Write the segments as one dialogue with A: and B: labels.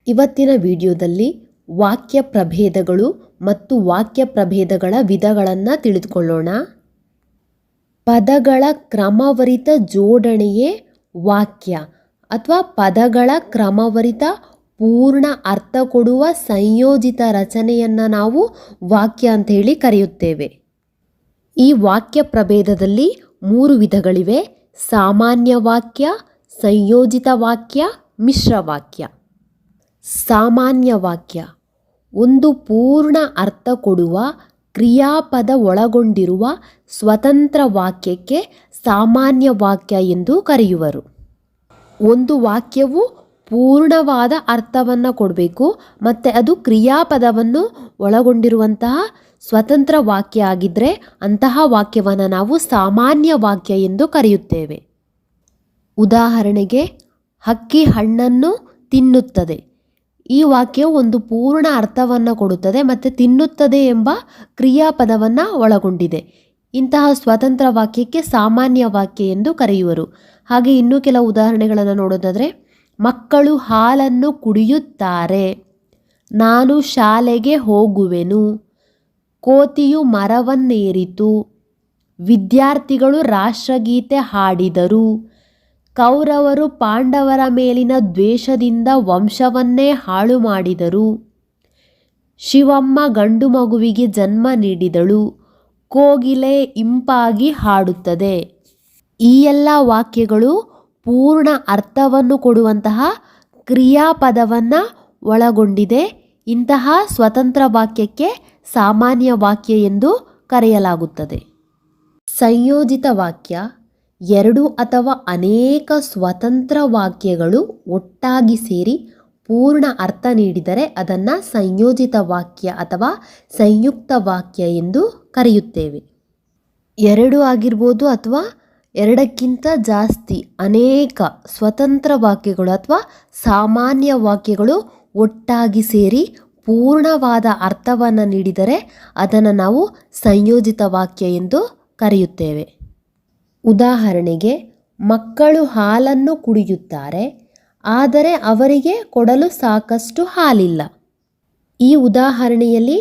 A: ಇವತ್ತಿನ ವಿಡಿಯೋದಲ್ಲಿ ವಾಕ್ಯ ಪ್ರಭೇದಗಳು ಮತ್ತು ವಾಕ್ಯ ಪ್ರಭೇದಗಳ ವಿಧಗಳನ್ನು ತಿಳಿದುಕೊಳ್ಳೋಣ. ಪದಗಳ ಕ್ರಮವರಿತ ಜೋಡಣೆಯೇ ವಾಕ್ಯ ಅಥವಾ ಪದಗಳ ಕ್ರಮವರಿತ ಪೂರ್ಣ ಅರ್ಥ ಕೊಡುವ ಸಂಯೋಜಿತ ರಚನೆಯನ್ನು ನಾವು ವಾಕ್ಯ ಅಂತ ಹೇಳಿ ಕರೆಯುತ್ತೇವೆ. ಈ ವಾಕ್ಯ ಪ್ರಭೇದದಲ್ಲಿ 3 ವಿಧಗಳಿವೆ: ಸಾಮಾನ್ಯ ವಾಕ್ಯ, ಸಂಯೋಜಿತ ವಾಕ್ಯ, ಮಿಶ್ರ ವಾಕ್ಯ. ಸಾಮಾನ್ಯ ವಾಕ್ಯ ಒಂದು ಪೂರ್ಣ ಅರ್ಥ ಕೊಡುವ ಕ್ರಿಯಾಪದ ಒಳಗೊಂಡಿರುವ ಸ್ವತಂತ್ರ ವಾಕ್ಯಕ್ಕೆ ಸಾಮಾನ್ಯ ವಾಕ್ಯ ಎಂದು ಕರೆಯುವರು. ಒಂದು ವಾಕ್ಯವು ಪೂರ್ಣವಾದ ಅರ್ಥವನ್ನು ಕೊಡಬೇಕು ಮತ್ತು ಅದು ಕ್ರಿಯಾಪದವನ್ನು ಒಳಗೊಂಡಿರುವಂತಹ ಸ್ವತಂತ್ರ ವಾಕ್ಯ ಆಗಿದ್ದರೆ ಅಂತಹ ವಾಕ್ಯವನ್ನು ನಾವು ಸಾಮಾನ್ಯ ವಾಕ್ಯ ಎಂದು ಕರೆಯುತ್ತೇವೆ. ಉದಾಹರಣೆಗೆ, ಹಕ್ಕಿ ಹಣ್ಣನ್ನು ತಿನ್ನುತ್ತದೆ. ಈ ವಾಕ್ಯವು ಒಂದು ಪೂರ್ಣ ಅರ್ಥವನ್ನು ಕೊಡುತ್ತದೆ ಮತ್ತು ತಿನ್ನುತ್ತದೆ ಎಂಬ ಕ್ರಿಯಾಪದವನ್ನು ಒಳಗೊಂಡಿದೆ. ಇಂತಹ ಸ್ವತಂತ್ರ ವಾಕ್ಯಕ್ಕೆ ಸಾಮಾನ್ಯ ವಾಕ್ಯ ಎಂದು ಕರೆಯುವರು. ಹಾಗೆ ಇನ್ನೂ ಕೆಲವು ಉದಾಹರಣೆಗಳನ್ನು ನೋಡೋದಾದರೆ, ಮಕ್ಕಳು ಹಾಲನ್ನು ಕುಡಿಯುತ್ತಾರೆ, ನಾನು ಶಾಲೆಗೆ ಹೋಗುವೆನು, ಕೋತಿಯು ಮರವನ್ನೇರಿತು, ವಿದ್ಯಾರ್ಥಿಗಳು ರಾಷ್ಟ್ರಗೀತೆ ಹಾಡಿದರು, ಕೌರವರು ಪಾಂಡವರ ಮೇಲಿನ ದ್ವೇಷದಿಂದ ವಂಶವನ್ನೇ ಹಾಳು ಮಾಡಿದರು, ಶಿವಮ್ಮ ಗಂಡು ಮಗುವಿಗೆ ಜನ್ಮ ನೀಡಿದಳು, ಕೋಗಿಲೆ ಇಂಪಾಗಿ ಹಾಡುತ್ತದೆ. ಈ ಎಲ್ಲ ವಾಕ್ಯಗಳು ಪೂರ್ಣ ಅರ್ಥವನ್ನು ಕೊಡುವಂತಹ ಕ್ರಿಯಾಪದವನ್ನು ಒಳಗೊಂಡಿದೆ. ಇಂತಹ ಸ್ವತಂತ್ರ ವಾಕ್ಯಕ್ಕೆ ಸಾಮಾನ್ಯ ವಾಕ್ಯ ಎಂದು ಕರೆಯಲಾಗುತ್ತದೆ. ಸಂಯೋಜಿತ ವಾಕ್ಯ 2 ಅಥವಾ ಅನೇಕ ಸ್ವತಂತ್ರ ವಾಕ್ಯಗಳು ಒಟ್ಟಾಗಿ ಸೇರಿ ಪೂರ್ಣ ಅರ್ಥ ನೀಡಿದರೆ ಅದನ್ನು ಸಂಯೋಜಿತ ವಾಕ್ಯ ಅಥವಾ ಸಂಯುಕ್ತ ವಾಕ್ಯ ಎಂದು ಕರೆಯುತ್ತೇವೆ. 2 ಆಗಿರ್ಬೋದು ಅಥವಾ 2ಕ್ಕಿಂತ ಜಾಸ್ತಿ ಅನೇಕ ಸ್ವತಂತ್ರ ವಾಕ್ಯಗಳು ಅಥವಾ ಸಾಮಾನ್ಯ ವಾಕ್ಯಗಳು ಒಟ್ಟಾಗಿ ಸೇರಿ ಪೂರ್ಣವಾದ ಅರ್ಥವನ್ನು ನೀಡಿದರೆ ಅದನ್ನು ನಾವು ಸಂಯೋಜಿತ ವಾಕ್ಯ ಎಂದು ಕರೆಯುತ್ತೇವೆ. ಉದಾಹರಣೆಗೆ, ಮಕ್ಕಳು ಹಾಲನ್ನು ಕುಡಿಯುತ್ತಾರೆ, ಆದರೆ ಅವರಿಗೆ ಕೊಡಲು ಸಾಕಷ್ಟು ಹಾಲಿಲ್ಲ. ಈ ಉದಾಹರಣೆಯಲ್ಲಿ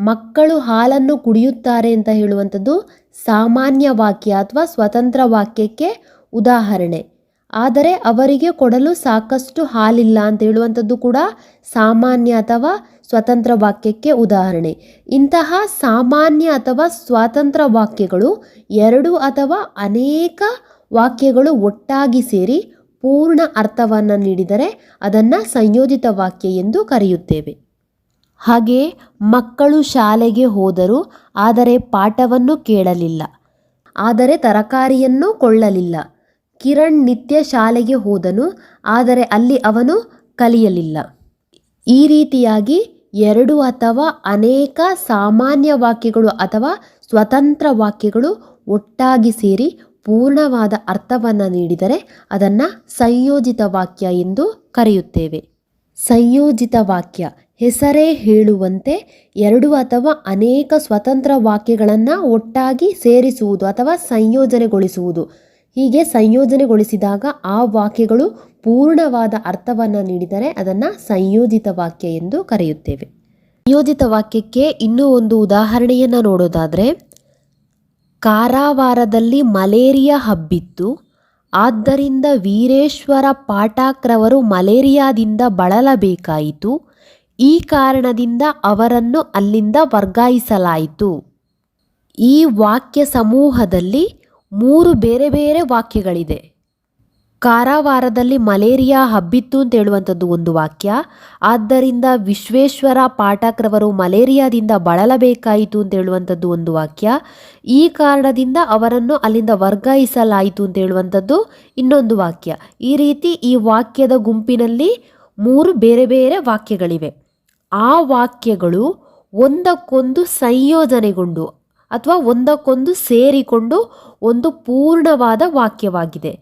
A: ಮಕ್ಕಳು ಹಾಲನ್ನು ಕುಡಿಯುತ್ತಾರೆ ಅಂತ ಹೇಳುವಂಥದ್ದು ಸಾಮಾನ್ಯ ವಾಕ್ಯ ಅಥವಾ ಸ್ವತಂತ್ರ ವಾಕ್ಯಕ್ಕೆ ಉದಾಹರಣೆ. ಆದರೆ ಅವರಿಗೆ ಕೊಡಲು ಸಾಕಷ್ಟು ಹಾಲಿಲ್ಲ ಅಂತ ಹೇಳುವಂಥದ್ದು ಕೂಡ ಸಾಮಾನ್ಯ ಅಥವಾ ಸ್ವತಂತ್ರ ವಾಕ್ಯಕ್ಕೆ ಉದಾಹರಣೆ. ಇಂತಹ ಸಾಮಾನ್ಯ ಅಥವಾ ಸ್ವತಂತ್ರ ವಾಕ್ಯಗಳು 2 ಅಥವಾ ಅನೇಕ ವಾಕ್ಯಗಳು ಒಟ್ಟಾಗಿ ಸೇರಿ ಪೂರ್ಣ ಅರ್ಥವನ್ನು ನೀಡಿದರೆ ಅದನ್ನು ಸಂಯೋಜಿತ ವಾಕ್ಯ ಎಂದು ಕರೆಯುತ್ತೇವೆ. ಹಾಗೆಯೇ ಮಕ್ಕಳು ಶಾಲೆಗೆ ಹೋದರು, ಆದರೆ ಪಾಠವನ್ನು ಕೇಳಲಿಲ್ಲ, ಆದರೆ ತರಕಾರಿಯನ್ನು ಕೊಳ್ಳಲಿಲ್ಲ. ಕಿರಣ್ ನಿತ್ಯ ಶಾಲೆಗೆ ಹೋದನು, ಆದರೆ ಅಲ್ಲಿ ಅವನು ಕಲಿಯಲಿಲ್ಲ. ಈ ರೀತಿಯಾಗಿ 2 ಅಥವಾ ಅನೇಕ ಸಾಮಾನ್ಯ ವಾಕ್ಯಗಳು ಅಥವಾ ಸ್ವತಂತ್ರ ವಾಕ್ಯಗಳು ಒಟ್ಟಾಗಿ ಸೇರಿ ಪೂರ್ಣವಾದ ಅರ್ಥವನ್ನು ನೀಡಿದರೆ ಅದನ್ನು ಸಂಯೋಜಿತ ವಾಕ್ಯ ಎಂದು ಕರೆಯುತ್ತೇವೆ. ಸಂಯೋಜಿತ ವಾಕ್ಯ ಹೆಸರೇ ಹೇಳುವಂತೆ 2 ಅಥವಾ ಅನೇಕ ಸ್ವತಂತ್ರ ವಾಕ್ಯಗಳನ್ನು ಒಟ್ಟಾಗಿ ಸೇರಿಸುವುದು ಅಥವಾ ಸಂಯೋಜನೆಗೊಳಿಸುವುದು. ಹೀಗೆ ಸಂಯೋಜನೆಗೊಳಿಸಿದಾಗ ಆ ವಾಕ್ಯಗಳು ಪೂರ್ಣವಾದ ಅರ್ಥವನ್ನು ನೀಡಿದರೆ ಅದನ್ನು ಸಂಯೋಜಿತ ವಾಕ್ಯ ಎಂದು ಕರೆಯುತ್ತೇವೆ. ಸಂಯೋಜಿತ ವಾಕ್ಯಕ್ಕೆ ಇನ್ನೂ ಒಂದು ಉದಾಹರಣೆಯನ್ನು ನೋಡೋದಾದರೆ, ಕಾರವಾರದಲ್ಲಿ ಮಲೇರಿಯಾ ಹಬ್ಬಿತ್ತು, ಆದ್ದರಿಂದ ವೀರೇಶ್ವರ ಪಾಠಕ್ರವರು ಮಲೇರಿಯಾದಿಂದ ಬಳಲಬೇಕಾಯಿತು, ಈ ಕಾರಣದಿಂದ ಅವರನ್ನು ಅಲ್ಲಿಂದ ವರ್ಗಾಯಿಸಲಾಯಿತು. ಈ ವಾಕ್ಯ ಸಮೂಹದಲ್ಲಿ 3 ಬೇರೆ ಬೇರೆ ವಾಕ್ಯಗಳಿದೆ. ಕಾರವಾರದಲ್ಲಿ ಮಲೇರಿಯಾ ಹಬ್ಬಿತ್ತು ಅಂತ ಹೇಳುವಂಥದ್ದು ಒಂದು ವಾಕ್ಯ, ಆದ್ದರಿಂದ ವಿಶ್ವೇಶ್ವರ ಪಾಠಕ್ರವರು ಮಲೇರಿಯಾದಿಂದ ಬಳಲಬೇಕಾಯಿತು ಅಂತ ಹೇಳುವಂಥದ್ದು ಒಂದು ವಾಕ್ಯ, ಈ ಕಾರಣದಿಂದ ಅವರನ್ನು ಅಲ್ಲಿಂದ ವರ್ಗಾಯಿಸಲಾಯಿತು ಅಂತ ಹೇಳುವಂಥದ್ದು ಇನ್ನೊಂದು ವಾಕ್ಯ. ಈ ರೀತಿ ಈ ವಾಕ್ಯದ ಗುಂಪಿನಲ್ಲಿ 3 ಬೇರೆ ಬೇರೆ ವಾಕ್ಯಗಳಿವೆ. ಆ ವಾಕ್ಯಗಳು ಒಂದಕ್ಕೊಂದು ಸಂಯೋಜನೆಗೊಂಡು ಅಥವಾ ಒಂದಕ್ಕೊಂದು ಸೇರಿಕೊಂಡು ಒಂದು ಪೂರ್ಣವಾದ ವಾಕ್ಯವಾಗಿದೆ.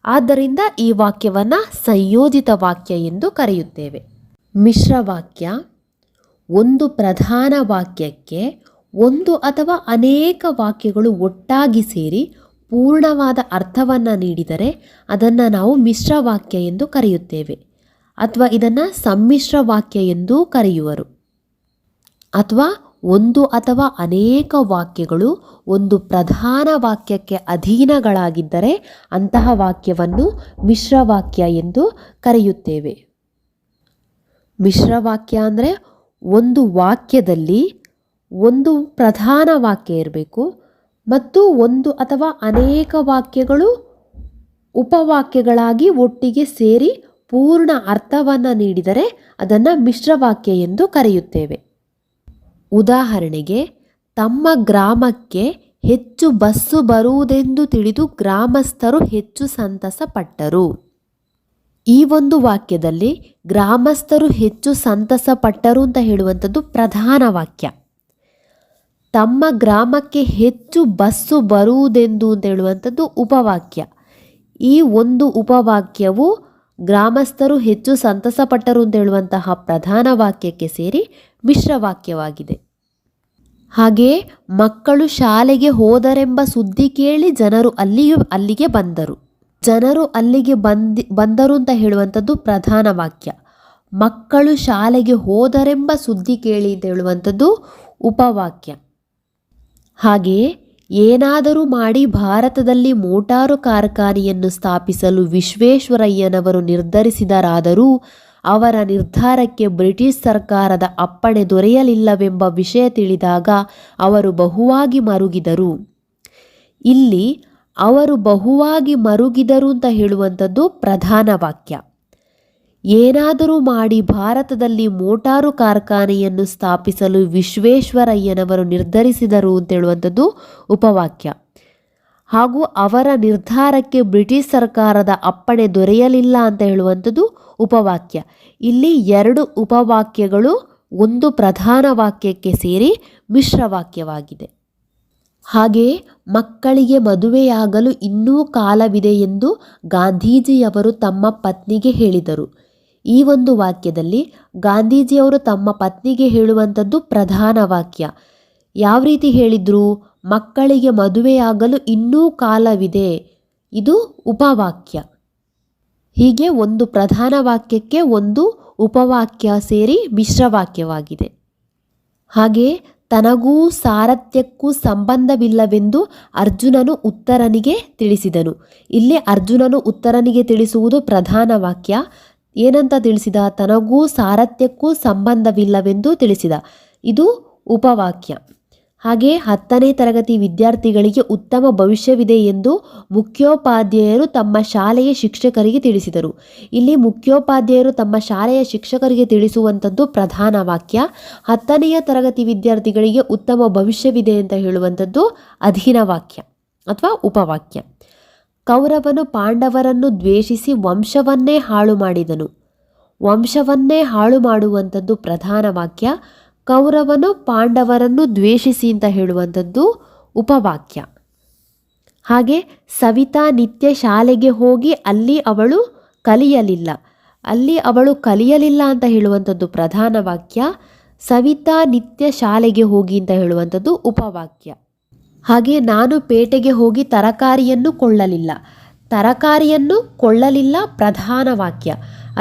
A: ಆದ್ದರಿಂದ ಈ ವಾಕ್ಯವನ್ನು ಸಂಯೋಜಿತ ವಾಕ್ಯ ಎಂದು ಕರೆಯುತ್ತೇವೆ. ಮಿಶ್ರ ವಾಕ್ಯ ಒಂದು ಪ್ರಧಾನ ವಾಕ್ಯಕ್ಕೆ 1 ಅಥವಾ ಅನೇಕ ವಾಕ್ಯಗಳು ಒಟ್ಟಾಗಿ ಸೇರಿ ಪೂರ್ಣವಾದ ಅರ್ಥವನ್ನು ನೀಡಿದರೆ ಅದನ್ನು ನಾವು ಮಿಶ್ರ ವಾಕ್ಯ ಎಂದು ಕರೆಯುತ್ತೇವೆ. ಅಥವಾ ಇದನ್ನು ಸಮ್ಮಿಶ್ರ ವಾಕ್ಯ ಎಂದೂ ಕರೆಯುವರು. ಅಥವಾ ಒಂದು ಅಥವಾ ಅನೇಕ ವಾಕ್ಯಗಳು ಒಂದು ಪ್ರಧಾನ ವಾಕ್ಯಕ್ಕೆ ಅಧೀನಗಳಾಗಿದ್ದರೆ ಅಂತಹ ವಾಕ್ಯವನ್ನು ಮಿಶ್ರವಾಕ್ಯ ಎಂದು ಕರೆಯುತ್ತೇವೆ. ಮಿಶ್ರವಾಕ್ಯ ಅಂದರೆ ಒಂದು ವಾಕ್ಯದಲ್ಲಿ ಒಂದು ಪ್ರಧಾನ ವಾಕ್ಯ ಇರಬೇಕು ಮತ್ತು ಒಂದು ಅಥವಾ ಅನೇಕ ವಾಕ್ಯಗಳು ಉಪವಾಕ್ಯಗಳಾಗಿ ಒಟ್ಟಿಗೆ ಸೇರಿ ಪೂರ್ಣ ಅರ್ಥವನ್ನು ನೀಡಿದರೆ ಅದನ್ನು ಮಿಶ್ರವಾಕ್ಯ ಎಂದು ಕರೆಯುತ್ತೇವೆ. ಉದಾಹರಣೆಗೆ, ತಮ್ಮ ಗ್ರಾಮಕ್ಕೆ ಹೆಚ್ಚು ಬಸ್ಸು ಬರುವುದೆಂದು ತಿಳಿದು ಗ್ರಾಮಸ್ಥರು ಹೆಚ್ಚು ಸಂತಸಪಟ್ಟರು. ಈ ಒಂದು ವಾಕ್ಯದಲ್ಲಿ ಗ್ರಾಮಸ್ಥರು ಹೆಚ್ಚು ಸಂತಸಪಟ್ಟರು ಅಂತ ಹೇಳುವಂಥದ್ದು ಪ್ರಧಾನ ವಾಕ್ಯ. ತಮ್ಮ ಗ್ರಾಮಕ್ಕೆ ಹೆಚ್ಚು ಬಸ್ಸು ಬರುವುದೆಂದು ಅಂತ ಹೇಳುವಂಥದ್ದು ಉಪವಾಕ್ಯ. ಈ ಒಂದು ಉಪವಾಕ್ಯವು ಗ್ರಾಮಸ್ಥರು ಹೆಚ್ಚು ಸಂತಸಪಟ್ಟರು ಅಂತ ಹೇಳುವಂತಹ ಪ್ರಧಾನ ವಾಕ್ಯಕ್ಕೆ ಸೇರಿ ಮಿಶ್ರವಾಕ್ಯವಾಗಿದೆ. ಹಾಗೆಯೇ ಮಕ್ಕಳು ಶಾಲೆಗೆ ಹೋದರೆಂಬ ಸುದ್ದಿ ಕೇಳಿ ಜನರು ಅಲ್ಲಿಗೆ ಬಂದರು. ಜನರು ಅಲ್ಲಿಗೆ ಬಂದರು ಅಂತ ಹೇಳುವಂಥದ್ದು ಪ್ರಧಾನ ವಾಕ್ಯ. ಮಕ್ಕಳು ಶಾಲೆಗೆ ಹೋದರೆಂಬ ಸುದ್ದಿ ಕೇಳಿ ಅಂತ ಹೇಳುವಂಥದ್ದು ಉಪವಾಕ್ಯ. ಹಾಗೆಯೇ ಏನಾದರೂ ಮಾಡಿ ಭಾರತದಲ್ಲಿ ಮೋಟಾರು ಕಾರ್ಖಾನೆಯನ್ನು ಸ್ಥಾಪಿಸಲು ವಿಶ್ವೇಶ್ವರಯ್ಯನವರು ನಿರ್ಧರಿಸಿದರಾದರೂ ಅವರ ನಿರ್ಧಾರಕ್ಕೆ ಬ್ರಿಟಿಷ್ ಸರ್ಕಾರದ ಅಪ್ಪಣೆ ದೊರೆಯಲಿಲ್ಲವೆಂಬ ವಿಷಯ ತಿಳಿದಾಗ ಅವರು ಬಹುವಾಗಿ ಮರುಗಿದರು. ಇಲ್ಲಿ ಅವರು ಬಹುವಾಗಿ ಮರುಗಿದರು ಅಂತ ಹೇಳುವಂಥದ್ದು ಪ್ರಧಾನ ವಾಕ್ಯ. ಏನಾದರೂ ಮಾಡಿ ಭಾರತದಲ್ಲಿ ಮೋಟಾರು ಕಾರ್ಖಾನೆಯನ್ನು ಸ್ಥಾಪಿಸಲು ವಿಶ್ವೇಶ್ವರಯ್ಯನವರು ನಿರ್ಧರಿಸಿದರು ಅಂತ ಹೇಳುವಂಥದ್ದು ಉಪವಾಕ್ಯ. ಹಾಗೂ ಅವರ ನಿರ್ಧಾರಕ್ಕೆ ಬ್ರಿಟಿಷ್ ಸರ್ಕಾರದ ಅಪ್ಪಣೆ ದೊರೆಯಲಿಲ್ಲ ಅಂತ ಹೇಳುವಂಥದ್ದು ಉಪವಾಕ್ಯ. ಇಲ್ಲಿ ಎರಡು ಉಪವಾಕ್ಯಗಳು ಒಂದು ಪ್ರಧಾನ ವಾಕ್ಯಕ್ಕೆ ಸೇರಿ ಮಿಶ್ರವಾಕ್ಯವಾಗಿದೆ. ಹಾಗೆಯೇ ಮಕ್ಕಳಿಗೆ ಮದುವೆಯಾಗಲು ಇನ್ನೂ ಕಾಲವಿದೆ ಎಂದು ಗಾಂಧೀಜಿಯವರು ತಮ್ಮ ಪತ್ನಿಗೆ ಹೇಳಿದರು. ಈ ಒಂದು ವಾಕ್ಯದಲ್ಲಿ ಗಾಂಧೀಜಿಯವರು ತಮ್ಮ ಪತ್ನಿಗೆ ಹೇಳುವಂಥದ್ದು ಪ್ರಧಾನ ವಾಕ್ಯ. ಯಾವ ರೀತಿ ಹೇಳಿದರು? ಮಕ್ಕಳಿಗೆ ಮದುವೆಯಾಗಲು ಇನ್ನೂ ಕಾಲವಿದೆ, ಇದು ಉಪವಾಕ್ಯ. ಹೀಗೆ ಒಂದು ಪ್ರಧಾನ ವಾಕ್ಯಕ್ಕೆ ಒಂದು ಉಪವಾಕ್ಯ ಸೇರಿ ಮಿಶ್ರವಾಕ್ಯವಾಗಿದೆ. ಹಾಗೆಯೇ ತನಗೂ ಸಾರಥ್ಯಕ್ಕೂ ಸಂಬಂಧವಿಲ್ಲವೆಂದು ಅರ್ಜುನನು ಉತ್ತರನಿಗೆ ತಿಳಿಸಿದನು. ಇಲ್ಲಿ ಅರ್ಜುನನು ಉತ್ತರನಿಗೆ ತಿಳಿಸುವುದು ಪ್ರಧಾನ ವಾಕ್ಯ. ಏನಂತ ತಿಳಿಸಿದ? ತನಗೂ ಸಾರಥ್ಯಕ್ಕೂ ಸಂಬಂಧವಿಲ್ಲವೆಂದು ತಿಳಿಸಿದ, ಇದು ಉಪವಾಕ್ಯ. ಹಾಗೆ 10ನೇ ತರಗತಿ ವಿದ್ಯಾರ್ಥಿಗಳಿಗೆ ಉತ್ತಮ ಭವಿಷ್ಯವಿದೆ ಎಂದು ಮುಖ್ಯೋಪಾಧ್ಯಾಯರು ತಮ್ಮ ಶಾಲೆಯ ಶಿಕ್ಷಕರಿಗೆ ತಿಳಿಸಿದರು. ಇಲ್ಲಿ ಮುಖ್ಯೋಪಾಧ್ಯಾಯರು ತಮ್ಮ ಶಾಲೆಯ ಶಿಕ್ಷಕರಿಗೆ ತಿಳಿಸುವಂಥದ್ದು ಪ್ರಧಾನ ವಾಕ್ಯ. 10ನೆಯ ತರಗತಿ ವಿದ್ಯಾರ್ಥಿಗಳಿಗೆ ಉತ್ತಮ ಭವಿಷ್ಯವಿದೆ ಅಂತ ಹೇಳುವಂಥದ್ದು ಅಧೀನ ವಾಕ್ಯ ಅಥವಾ ಉಪವಾಕ್ಯ. ಕೌರವನು ಪಾಂಡವರನ್ನು ದ್ವೇಷಿಸಿ ವಂಶವನ್ನೇ ಹಾಳು ಮಾಡಿದನು. ವಂಶವನ್ನೇ ಹಾಳು ಮಾಡುವಂಥದ್ದು ಪ್ರಧಾನ ವಾಕ್ಯ. ಕೌರವನು ಪಾಂಡವರನ್ನು ದ್ವೇಷಿಸಿ ಅಂತ ಹೇಳುವಂಥದ್ದು ಉಪವಾಕ್ಯ. ಹಾಗೆ ಸವಿತಾ ನಿತ್ಯ ಶಾಲೆಗೆ ಹೋಗಿ ಅಲ್ಲಿ ಅವಳು ಕಲಿಯಲಿಲ್ಲ. ಅಲ್ಲಿ ಅವಳು ಕಲಿಯಲಿಲ್ಲ ಅಂತ ಹೇಳುವಂಥದ್ದು ಪ್ರಧಾನ ವಾಕ್ಯ. ಸವಿತಾ ನಿತ್ಯ ಶಾಲೆಗೆ ಹೋಗಿ ಅಂತ ಹೇಳುವಂಥದ್ದು ಉಪವಾಕ್ಯ. ಹಾಗೆ ನಾನು ಪೇಟೆಗೆ ಹೋಗಿ ತರಕಾರಿಯನ್ನು ಕೊಳ್ಳಲಿಲ್ಲ. ತರಕಾರಿಯನ್ನು ಕೊಳ್ಳಲಿಲ್ಲ ಪ್ರಧಾನ ವಾಕ್ಯ.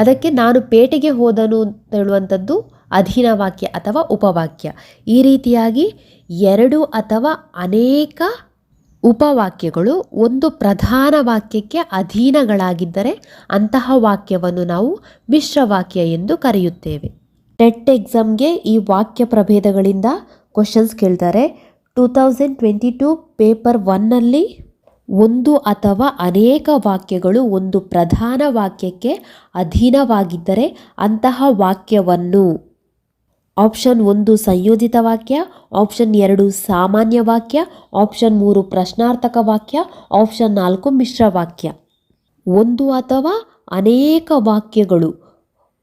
A: ಅದಕ್ಕೆ ನಾನು ಪೇಟೆಗೆ ಹೋದನು ಅಂತ ಹೇಳುವಂಥದ್ದು ಅಧೀನ ವಾಕ್ಯ ಅಥವಾ ಉಪವಾಕ್ಯ. ಈ ರೀತಿಯಾಗಿ ಎರಡು ಅಥವಾ ಅನೇಕ ಉಪವಾಕ್ಯಗಳು ಒಂದು ಪ್ರಧಾನ ವಾಕ್ಯಕ್ಕೆ ಅಧೀನಗಳಾಗಿದ್ದರೆ ಅಂತಹ ವಾಕ್ಯವನ್ನು ನಾವು ಮಿಶ್ರವಾಕ್ಯ ಎಂದು ಕರೆಯುತ್ತೇವೆ. ಟೆಟ್ ಎಕ್ಸಾಮ್ಗೆ ಈ ವಾಕ್ಯ ಪ್ರಭೇದಗಳಿಂದ ಕ್ವಶನ್ಸ್ ಕೇಳ್ತಾರೆ. 2022 ಪೇಪರ್ 1ನಲ್ಲಿ ಒಂದು ಅಥವಾ ಅನೇಕ ವಾಕ್ಯಗಳು ಒಂದು ಪ್ರಧಾನ ವಾಕ್ಯಕ್ಕೆ ಅಧೀನವಾಗಿದ್ದರೆ ಅಂತಹ ವಾಕ್ಯವನ್ನು ಆಪ್ಷನ್ 1 ಸಂಯೋಜಿತ ವಾಕ್ಯ, ಆಪ್ಷನ್ 2 ಸಾಮಾನ್ಯ ವಾಕ್ಯ, ಆಪ್ಷನ್ 3 ಪ್ರಶ್ನಾರ್ಥಕ ವಾಕ್ಯ, ಆಪ್ಷನ್ 4 ಮಿಶ್ರವಾಕ್ಯ. ಒಂದು ಅಥವಾ ಅನೇಕ ವಾಕ್ಯಗಳು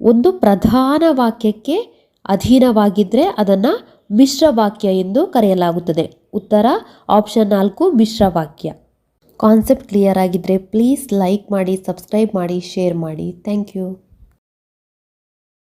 A: ಒಂದು ಪ್ರಧಾನ ವಾಕ್ಯಕ್ಕೆ ಅಧೀನವಾಗಿದ್ದರೆ ಅದನ್ನು ಮಿಶ್ರವಾಕ್ಯ ಎಂದು ಕರೆಯಲಾಗುತ್ತದೆ. ಉತ್ತರ ಆಪ್ಷನ್ 4 ಮಿಶ್ರವಾಕ್ಯ. ಕಾನ್ಸೆಪ್ಟ್ ಕ್ಲಿಯರ್ ಆಗಿದ್ದರೆ ಪ್ಲೀಸ್ ಲೈಕ್ ಮಾಡಿ, ಸಬ್ಸ್ಕ್ರೈಬ್ ಮಾಡಿ, ಶೇರ್ ಮಾಡಿ. Thank you.